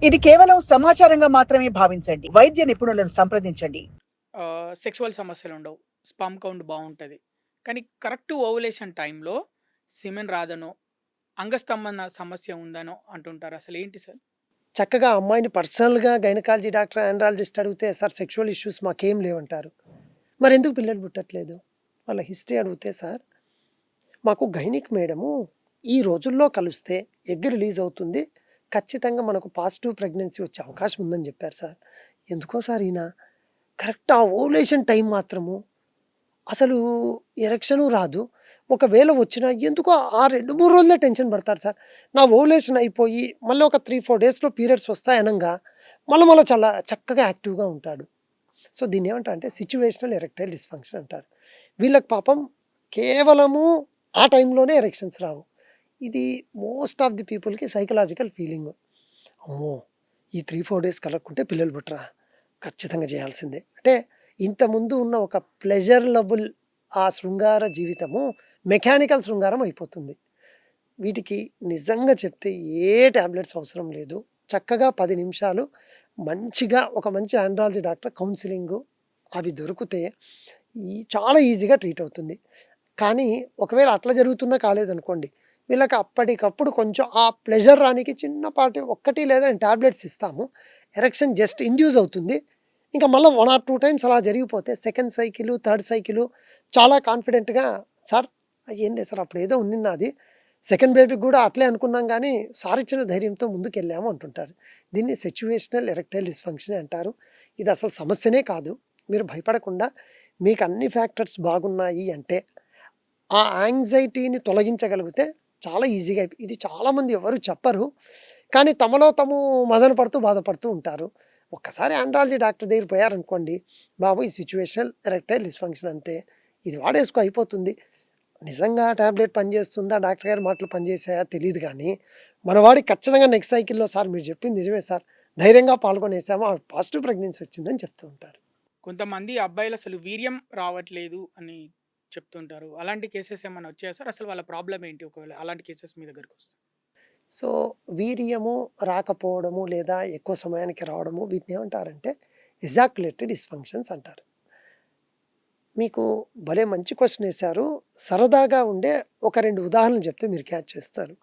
ఇది కేవలం సమాచారంగా మాత్రమే భావించండి. వైద్య నిపుణులను సంప్రదించండి. సెక్సువల్ సమస్యలుండవు. స్పర్మ్ కౌంట్ బావుంటది. కానీ కరెక్ట్ ఓవులేషన్ టైంలో సిమెన్ రాదనో, అంగస్తంభన సమస్య ఉందనో అంటుంటారు. అసలేంటి సార్? చక్కగా అమ్మాయిని పర్సనల్‌గా గైనకాలజీ డాక్టర్, ఆండ్రాలజిస్ట్ అడిగితే సార్ సెక్సువల్ ఇష్యూస్ మాకేం లేవంటారు. మరెందుకు పిల్లలు పుట్టట్లేదు? వాళ్ళ హిస్టరీ అడిగితే సార్ మాకు గైనిక్ మేడము ఈ రోజుల్లో కలిస్తే ఎగ్ రిలీజ్ అవుతుంది. ఖచ్చితంగా మనకు పాజిటివ్ ప్రెగ్నెన్సీ వచ్చే అవకాశం ఉందని చెప్పారు సార్. ఎందుకో సార్ ఈయన కరెక్ట్ ఆ ఓవులేషన్ టైం మాత్రము అసలు ఎరెక్షను రాదు. ఒకవేళ వచ్చినా ఎందుకో ఆ 2, 3 రోజులే టెన్షన్ పడతారు సార్. నా ఓవులేషన్ అయిపోయి మళ్ళీ ఒక 3, 4 డేస్‌లో పీరియడ్స్ వస్తాయనంగా మళ్ళా చాలా చక్కగా యాక్టివ్‌గా ఉంటాడు. సో దీన్నేమంటారంటే సిట్యుయేషనల్ ఎరెక్టైల్ డిస్‌ఫంక్షన్ అంటారు. వీళ్ళకి పాపం కేవలము ఆ టైంలోనే ఎరెక్షన్స్ రావు. ఇది మోస్ట్ ఆఫ్ ది పీపుల్‌కి సైకలాజికల్ ఫీలింగు. అమ్మో! ఈ 3, 4 డేస్ కలక్కుంటే పిల్లలు పుట్టరా? ఖచ్చితంగా చేయాల్సిందే. అంటే ఇంతకుముందు ఉన్న ఒక ప్లెజరబుల్ ఆ శృంగార జీవితము మెకానికల్ శృంగారం అయిపోతుంది. వీటికి నిజంగా చెప్తే ఏ టాబ్లెట్స్ అవసరం లేదు. చక్కగా 10 నిమిషాలు మంచిగా ఒక మంచి ఆండ్రాలజీ డాక్టర్ కౌన్సెలింగు అవి దొరికితే చాలా ఈజీగా ట్రీట్ అవుతుంది. కానీ ఒకవేళ అట్లా జరుగుతున్నా కాలేదనుకోండి, వీళ్ళకి అప్పటికప్పుడు కొంచెం ఆ ప్లెజర్ రానీకి చిన్నపాటి 1 లేదా 2 టాబ్లెట్స్ ఇస్తాము. ఎరెక్షన్ జస్ట్ ఇండ్యూస్ అవుతుంది. ఇంకా మళ్ళా 1 ఆర్ 2 టైమ్స్ అలా జరిగిపోతే సెకండ్ సైకిలు, థర్డ్ సైకిలు చాలా కాన్ఫిడెంట్‌గా సార్ ఏం లేదు సార్ అప్పుడేదో ఉన్నిన్నాది. సెకండ్ బేబీకి గూడా అట్లే అనుకున్నాం గానీ, సార్ ఇచ్చిన ధైర్యంతో ముందుకెళ్ళాము అంటుంటారు. దీన్ని సిట్యుయేషనల్ ఎరెక్టైల్ డిస్‌ఫంక్షన్ అంటారు. ఇది అసలు సమస్యనే కాదు. మీరు భయపడకుండా మీకు అన్ని ఫ్యాక్టర్స్ బాగున్నాయి అంటే, ఆ యాంగ్జైటీని తొలగించగలిగితే చాలా ఈజీగా ఇది చాలామంది ఎవరు చెప్పరు. కానీ తమలో తాము మదన పడుతూ, బాధపడుతూ ఉంటారు. ఒక్కసారి ఆండ్రాలజీ డాక్టర్ దగ్గరికి పోయారనుకోండి, బాబు ఈ సిట్యుయేషనల్ ఎరెక్టైల్ డిస్‌ఫంక్షన్ అంతే. ఇది వాడేసుకో అయిపోతుంది. నిజంగా టాబ్లెట్ పనిచేస్తుందా? డాక్టర్ గారి మాటలు పనిచేసాయా తెలీదు గానీ, మనవాడికి ఖచ్చితంగా నెక్స్ట్ సైకిల్‌లో సార్ మీరు చెప్పింది నిజమే సార్. ధైర్యంగా పాల్గొనేసాము. పాజిటివ్ ప్రెగ్నెన్సీ వచ్చిందని చెప్తూ ఉంటారు. కొంతమంది అబ్బాయిలసలు వీర్యం రావట్లేదు అని చెప్తుంటారు. అలాంటి కేసెస్ ఏమన్నా వచ్చాయా సార్? అసలు వాళ్ళ ప్రాబ్లమ్ ఏంటి ఒకవేళ అలాంటి కేసెస్ మీ దగ్గరకొస్తే? సో, వీర్యము రాకపోవడము లేదా ఎక్కువ సమయానికి రావడము వీటినేమంటారంటే ఎజాక్యులేటరీ డిస్‌ఫంక్షన్స్ అంటారు. మీకు భలే మంచి క్వెషన్ ఏశారు. సరదాగా ఉండే ఒక 2 ఉదాహరణలు చెప్తే మీరు క్యాచ్ చేస్తారు.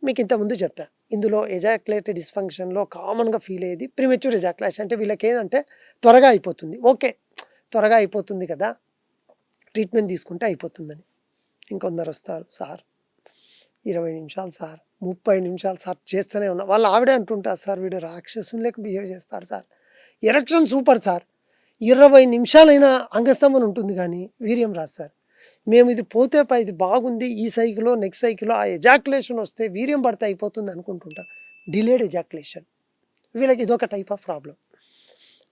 మీకు ఇంతకుముందు చెప్పా. ఇందులో ఎజాక్యులేటరీ డిస్‌ఫంక్షన్‌లో కామన్‌గా ఫీల్ అయ్యేది ప్రీమెచ్యూర్ ఎజాక్యులేషన్. అంటే వీళ్ళకేందంటే త్వరగా అయిపోతుంది. ఓకే. త్వరగా అయిపోతుంది కదా! ట్రీట్మెంట్ తీసుకుంటే అయిపోతుందని. ఇంకొందరొస్తారు సార్ 20 నిమిషాలు సార్, 30 నిమిషాలు సార్ చేస్తూనే ఉన్నా. వాళ్ళ ఆవిడే అంటుంటారు సార్ వీడు రాక్షసుని లెక్క బిహేవ్ చేస్తాడు సార్. Erection super sir. 20 నిమిషాలైనా అంగస్తంభన ఉంటుంది గానీ వీర్యం రాదు సార్. మేము ఇది పోతే ఇది బాగుంది. ఈ సైకిలో, నెక్స్ట్ సైకిలో ఆ ఎజాక్యులేషన్ వస్తే వీర్యం పడితే అయిపోతుంది అనుకుంటుంటాం. Delayed ejaculation. వీళ్ళకి ఇదొక టైప్ ఆఫ్ ప్రాబ్లమ్.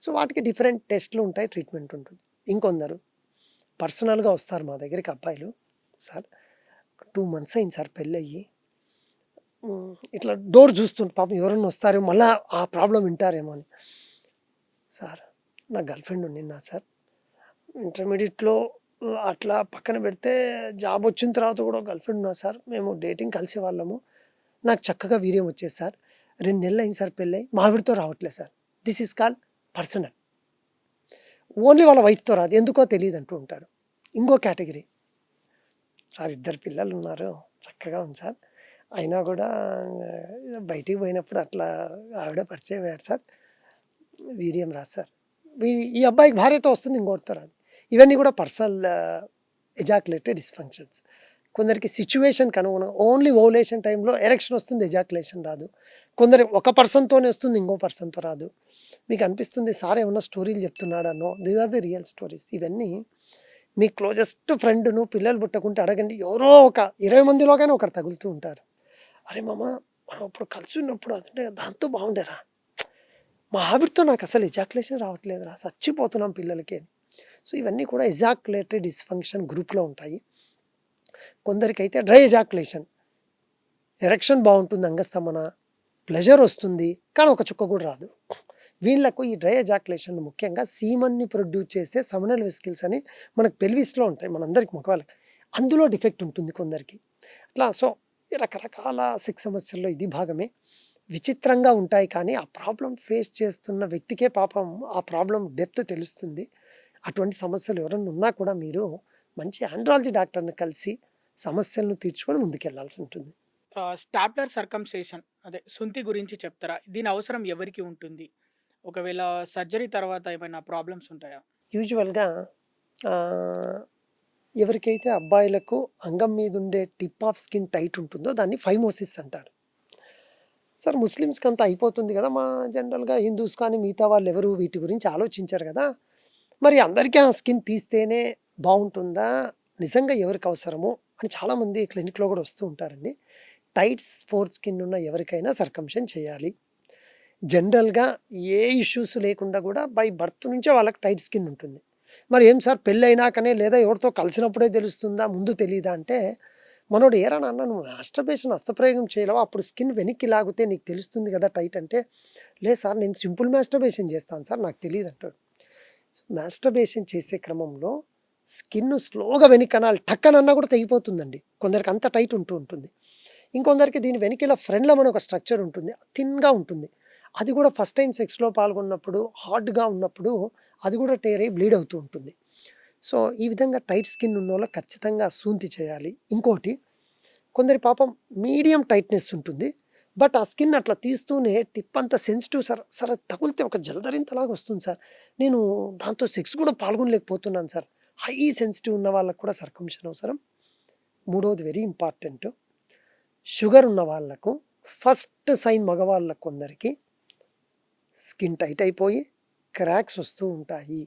సో వాటికి డిఫరెంట్ టెస్ట్‌లు ఉంటాయి. ట్రీట్మెంట్ ఉంటుంది. ఇంకొందరు పర్సనల్‌గా వస్తారు మా దగ్గరికి అబ్బాయిలు. సార్ 2 మంత్స్ అయింది సార్ పెళ్ళయ్యి. ఇట్లా డోర్ చూస్తుంటే పాపం ఎవరన్నా వస్తారేమో మళ్ళా ఆ ప్రాబ్లమ్ వింటారేమో అని. సార్ నా గర్ల్‌ఫ్రెండ్ ఉండిన్నా సార్. ఇంటర్మీడియేట్‌లో అట్లా పక్కన పెడితే జాబ్ వచ్చిన తర్వాత కూడా గర్ల్‌ఫ్రెండ్ ఉన్నారు సార్. మేము డేటింగ్ కలిసేవాళ్ళము. నాకు చక్కగా వీర్యం వచ్చేది సార్. 2 నెలలు అయింది సార్ పెళ్ళై. మా ఆవిడతో రావట్లేదు sir. This is called personal. Only వాళ్ళ వైఫ్‌తో రాదు. ఎందుకో తెలీదంటూ ఉంటారు. ఇంకో కేటగిరీ. సార్ 2 పిల్లలున్నారు. చక్కగా ఉంది సార్. అయినా కూడా బయటికి పోయినప్పుడు అట్లా ఆవిడ పరిచయం అయ్యారు సార్. వీర్యం రాదు సార్. ఈ అబ్బాయికి భార్యతో వస్తుంది ఇంకోటితో రాదు. ఇవన్నీ కూడా పర్సనల్ ఎజాక్యులేటరీ డిస్‌ఫంక్షన్స్. కొందరికి సిట్యుయేషన్‌కి అనుగుణంగా ఓన్లీ ఓవులేషన్ టైంలో ఎరెక్షన్ వస్తుంది, ఎజాక్యులేషన్ రాదు. కొందరు ఒక పర్సన్‌తోనే వస్తుంది, ఇంకో పర్సన్‌తో రాదు. మీకు అనిపిస్తుంది సార్ ఏమన్నా స్టోరీలు చెప్తున్నాడా? No, these are the real stories. ఇవన్నీ మీ క్లోజెస్ట్ ఫ్రెండ్‌ను పిల్లలు పుట్టకుంటే అడగండి. ఎవరో ఒక 20 మందిలోకైనా ఒకరు తగులుతూ ఉంటారు. అరే మామ మనం అప్పుడు కలిసి ఉన్నప్పుడు అంటే దాంతో బాగుండేరా. మా ఆవిడతో నాకు అసలు ఎజాక్యులేషన్ రావట్లేదురా. చచ్చిపోతున్నాం పిల్లలకి అని. సో ఇవన్నీ కూడా ఎజాక్యులేటరీ డిస్‌ఫంక్షన్ గ్రూప్‌లో ఉంటాయి. కొందరికైతే డ్రై ఎజాక్యులేషన్. ఎరెక్షన్ బావుంటుంది, అంగస్తంభన, ప్లెజర్ వస్తుంది. కానీ ఒక చుక్క కూడా రాదు. వీళ్ళకు ఈ డ్రై ఎజాక్యులేషన్ ముఖ్యంగా సీమన్‌ని ప్రొడ్యూస్ చేసే సెమినల్ వెసికిల్స్ అని మనకు పెల్విస్‌లో ఉంటాయి మనందరికి మగవాళ్ళకి. అందులో డిఫెక్ట్ ఉంటుంది కొందరికి. అట్లా సో రకరకాల సెక్స్ సమస్యల్లో ఇది భాగమే. విచిత్రంగా ఉంటాయి. కానీ ఆ ప్రాబ్లమ్ ఫేస్ చేస్తున్న వ్యక్తికే పాపం ఆ ప్రాబ్లమ్ డెప్త్ తెలుస్తుంది. అటువంటి సమస్యలు ఎవరైనా ఉన్నా కూడా మీరు మంచి ఆండ్రాలజీ డాక్టర్‌ని కలిసి సమస్యలను తీర్చుకొని ముందుకెళ్ళాల్సి ఉంటుంది. స్టాప్లర్ సర్కమ్‌స్టేషన్ అదే సుంతి గురించి చెప్తారా? దీని అవసరం ఎవరికి ఉంటుంది? ఒకవేళ సర్జరీ తర్వాత ఏమైనా ప్రాబ్లమ్స్ ఉంటాయా? యూజువల్‌గా ఆహ్, ఎవరికైతే అబ్బాయిలకు అంగం మీద ఉండే టిప్ ఆఫ్ స్కిన్ టైట్ ఉంటుందో దాన్ని ఫైమోసిస్ అంటారు. సార్ ముస్లిమ్స్‌కి అంతా అయిపోతుంది కదా! జనరల్‌గా హిందూస్ కానీ మిగతా వాళ్ళు ఎవరు వీటి గురించి ఆలోచించరు కదా! మరి అందరికీ ఆ స్కిన్ తీస్తేనే బావుంటుందా? నిజంగా ఎవరికి అవసరమో అని చాలామంది క్లినిక్‌లో కూడా వస్తూ ఉంటారండి. టైట్ ఫోర్ స్కిన్ ఉన్న ఎవరికైనా సర్కంషన్ చేయాలి. జనరల్‌గా ఏ ఇష్యూస్ లేకుండా కూడా బై బర్త్ నుంచే వాళ్ళకి టైట్ స్కిన్ ఉంటుంది. మరి ఏం సార్ పెళ్ళైనాకనే లేదా ఎవరితో కలిసినప్పుడే తెలుస్తుందా? ముందు తెలీదా? అంటే మనోడు ఏరా నాన్న నువ్వు మాస్టర్బేషన్ హస్తప్రయోగం చేయలేవా? అప్పుడు స్కిన్ వెనక్కి లాగితే నీకు తెలుస్తుంది కదా టైట్ అంటే, లేదు సార్ నేను సింపుల్ మాస్టర్బేషన్ చేస్తాను సార్ నాకు తెలీదంటాడు. మాస్టర్బేషన్ చేసే క్రమంలో స్కిన్ స్లోగా వెనకనాలి టక్కనన్నా కూడా తెగిపోతుందండి. కొందరికి అంత టైట్ ఉంటూ ఉంటుంది. ఇంకొందరికి దీని వెనక ఇలా ఫ్రంట్‌లో మన ఒక స్ట్రక్చర్ ఉంటుంది. థిన్‌గా ఉంటుంది. అది కూడా ఫస్ట్ టైమ్ సెక్స్‌లో పాల్గొన్నప్పుడు హార్డ్‌గా ఉన్నప్పుడు అది కూడా టేర్ అయ్యి బ్లీడ్ అవుతూ ఉంటుంది. సో, ఈ విధంగా టైట్ స్కిన్ ఉన్నోళ్ళకి ఖచ్చితంగా సూంతి చేయాలి. ఇంకోటి కొందరి పాపం మీడియం టైట్‌నెస్ ఉంటుంది. బట్ ఆ స్కిన్ అట్లా తీస్తూనే టిప్ అంతా సెన్సిటివ్ సార్. సార్ అది తగిలితే ఒక జలదరింతలాగా వస్తుంది సార్. నేను దాంతో సెక్స్ కూడా పాల్గొనలేకపోతున్నాను సార్. హై సెన్సిటివ్ ఉన్న వాళ్ళకి కూడా సర్కంషన్ అవసరం. మూడోది వెరీ ఇంపార్టెంట్. షుగర్ ఉన్న వాళ్ళకు ఫస్ట్ సైన్ మగవాళ్ళకు కొందరికి స్కిన్ టైట్ అయిపోయి క్రాక్స్ వస్తూ ఉంటాయి.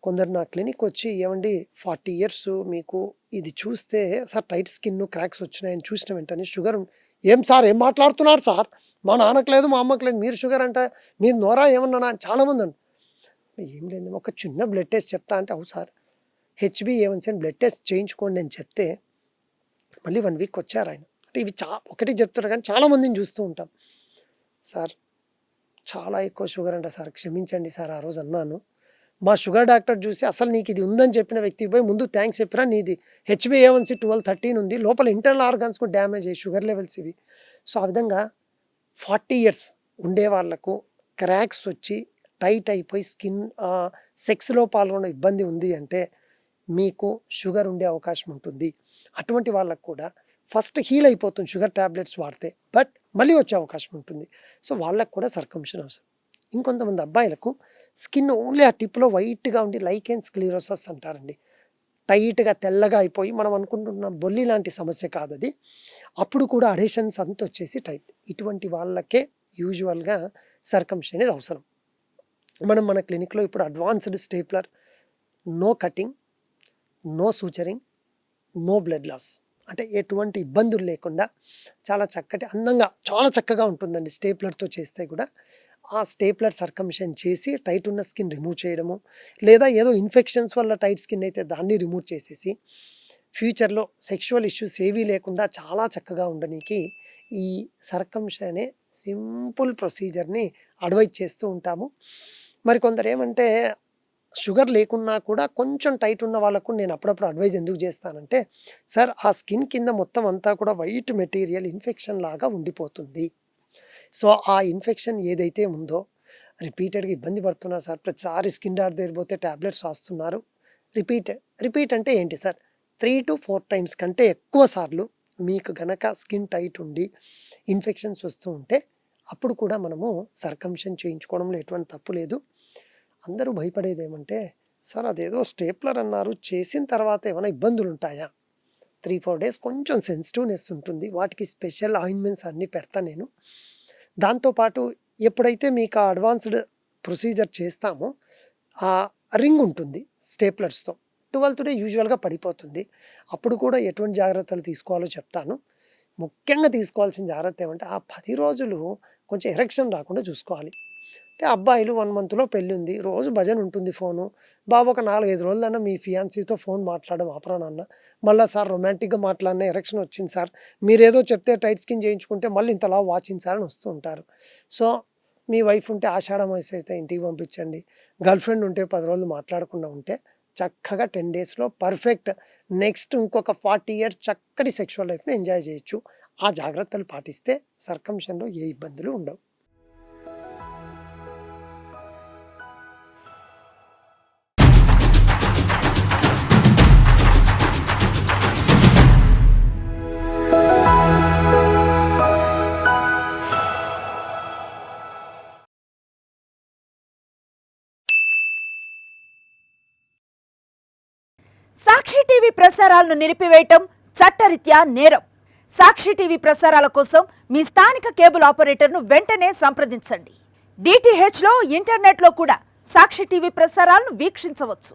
కొందరు నా క్లినిక్ వచ్చి ఏవండి 40 ఇయర్స్ మీకు ఇది చూస్తే సార్ టైట్ స్కిన్ క్రాక్స్ వచ్చినాయని చూసిన వెంటనే షుగర్ ఏం సార్ ఏం మాట్లాడుతున్నారు సార్? మా నాన్నకు లేదు మా అమ్మకు లేదు మీరు షుగర్ అంటే మీరు నోరా ఏమన్నా అని చాలామంది అన్నారు. ఏం లేదు ఒక చిన్న బ్లడ్ టెస్ట్ చెప్తా అంటే అవు సార్ హెచ్బిఏవన్సీ అని బ్లడ్ టెస్ట్ చేయించుకోండి అని చెప్తే మళ్ళీ 1 వీక్ వచ్చారు ఆయన. అంటే ఇవి ఒకటి చెప్తారు కానీ చాలామందిని చూస్తూ ఉంటాం. సార్ చాలా ఎక్కువ షుగర్ అంట సార్ క్షమించండి సార్ ఆ రోజు అన్నాను. మా షుగర్ డాక్టర్ చూసి అసలు నీకు ఇది ఉందని చెప్పిన వ్యక్తికి పోయి ముందు థ్యాంక్స్ చెప్పినా నీది హెచ్బిఏవన్సీ 12-13 ఉంది లోపల ఇంటర్నల్ ఆర్గాన్స్కు డ్యామేజ్ అయ్యి షుగర్ లెవెల్స్ ఇవి. సో ఆ విధంగా 40 ఇయర్స్ ఉండే వాళ్ళకు క్రాక్స్ వచ్చి టైట్ అయిపోయి స్కిన్ సెక్స్లో పాల్గొనే ఇబ్బంది ఉంది అంటే మీకు షుగర్ ఉండే అవకాశం ఉంటుంది. అటువంటి వాళ్ళకు కూడా ఫస్ట్ హీల్ అయిపోతుంది షుగర్ ట్యాబ్లెట్స్ వాడితే బట్ మళ్ళీ వచ్చే అవకాశం ఉంటుంది. సో వాళ్ళకు కూడా సర్కంషన్ అవసరం. ఇంకొంతమంది అబ్బాయిలకు స్కిన్ ఓన్లీ ఆ టిప్లో వైట్గా ఉండి లైకెన్ స్క్లీరోసస్ అంటారండి. టైట్గా తెల్లగా అయిపోయి మనం అనుకుంటున్న బొల్లి లాంటి సమస్య కాదు అది. అప్పుడు కూడా అడేషన్స్ అంతా వచ్చేసి టైట్. ఇటువంటి వాళ్ళకే యూజువల్గా సర్కంషన్ అనేది అవసరం. మనం మన క్లినిక్లో ఇప్పుడు advanced stapler, no cutting, no suturing, no blood loss అంటే ఎటువంటి ఇబ్బందులు లేకుండా చాలా చక్కటి అందంగా చాలా చక్కగా ఉంటుందండి స్టేప్లర్తో చేస్తే కూడా. ఆ స్టేప్లర్ సర్కంషన్ చేసి టైట్ ఉన్న స్కిన్ రిమూవ్ చేయడము లేదా ఏదో ఇన్ఫెక్షన్స్ వల్ల టైట్ స్కిన్ అయితే దాన్ని రిమూవ్ చేసేసి ఫ్యూచర్లో సెక్షువల్ ఇష్యూస్ ఏవీ లేకుండా చాలా చక్కగా ఉండనీకి ఈ సర్కంషన్ అనే సింపుల్ ప్రొసీజర్ని అడ్వైజ్ చేస్తూ ఉంటాము. మరి కొందరు ఏమంటే షుగర్ లేకున్నా కూడా కొంచెం టైట్ ఉన్న వాళ్ళకు నేను అప్పుడప్పుడు అడ్వైజ్ ఎందుకు చేస్తానంటే సార్ ఆ స్కిన్ కింద మొత్తం అంతా కూడా వైట్ మెటీరియల్ ఇన్ఫెక్షన్ లాగా ఉండిపోతుంది. సో ఆ ఇన్ఫెక్షన్ ఏదైతే ఉందో రిపీటెడ్గా ఇబ్బంది పడుతున్నారు సార్ ప్రతిసారి స్కిన్ డాక్టర్ దగ్గర పోతే ట్యాబ్లెట్స్ రాస్తున్నారు. రిపీట్ అంటే ఏంటి సార్ 3 to 4 టైమ్స్ కంటే ఎక్కువ సార్లు మీకు గనక స్కిన్ టైట్ ఉండి ఇన్ఫెక్షన్స్ వస్తూ ఉంటే అప్పుడు కూడా మనము సర్కంషన్ చేయించుకోవడంలో ఎటువంటి తప్పు లేదు. అందరూ భయపడేది ఏమంటే సార్ అదేదో స్టేప్లర్ అన్నారు చేసిన తర్వాత ఏమైనా ఇబ్బందులు ఉంటాయా? 3-4 డేస్ కొంచెం సెన్సిటివ్నెస్ ఉంటుంది. వాటికి స్పెషల్ ఆయింట్మెంట్స్ అన్నీ పెడతా నేను. దాంతోపాటు ఎప్పుడైతే మీకు ఆ అడ్వాన్స్డ్ ప్రొసీజర్ చేస్తామో ఆ రింగ్ ఉంటుంది స్టేప్లర్స్తో 12th డే యూజువల్గా పడిపోతుంది. అప్పుడు కూడా ఎటువంటి జాగ్రత్తలు తీసుకోవాలో చెప్తాను. ముఖ్యంగా తీసుకోవాల్సిన జాగ్రత్త ఏమంటే ఆ 10 రోజులు కొంచెం ఎరెక్షన్ రాకుండా చూసుకోవాలి. అంటే అబ్బాయిలు 1 మంత్లో పెళ్ళి ఉంది రోజు భజన ఉంటుంది ఫోను. బాబు ఒక 4-5 రోజులన్నా మీ ఫియాన్సీతో ఫోన్ మాట్లాడడం ఆపరా నాన్న. మళ్ళీ సార్ రొమాంటిక్గా మాట్లాడిన ఎరెక్షన్ వచ్చింది సార్. మీరేదో చెప్తే టైట్ స్కిన్ చేయించుకుంటే మళ్ళీ ఇంతలా వాచింది సార్ అని వస్తూ ఉంటారు. సో మీ వైఫ్ ఉంటే ఆషాఢ మాసం అయితే ఇంటికి పంపించండి. గర్ల్ ఫ్రెండ్ ఉంటే 10 రోజులు మాట్లాడకుండా ఉంటే చక్కగా 10 డేస్లో పర్ఫెక్ట్ నెక్స్ట్ ఇంకొక 40 ఇయర్స్ చక్కటి సెక్షువల్ లైఫ్ని ఎంజాయ్ చేయొచ్చు. ఆ జాగ్రత్తలు పాటిస్తే సర్కంషన్లో ఏ ఇబ్బందులు ఉండవు. సాక్షి టీవీ ప్రసారాలను నిలిపివేయటం చట్టరీత్యా నేరం. సాక్షి టీవీ ప్రసారాల కోసం మీ స్థానిక కేబుల్ ఆపరేటర్ను వెంటనే సంప్రదించండి. DTHలో ఇంటర్నెట్లో కూడా సాక్షి టీవీ ప్రసారాలను వీక్షించవచ్చు.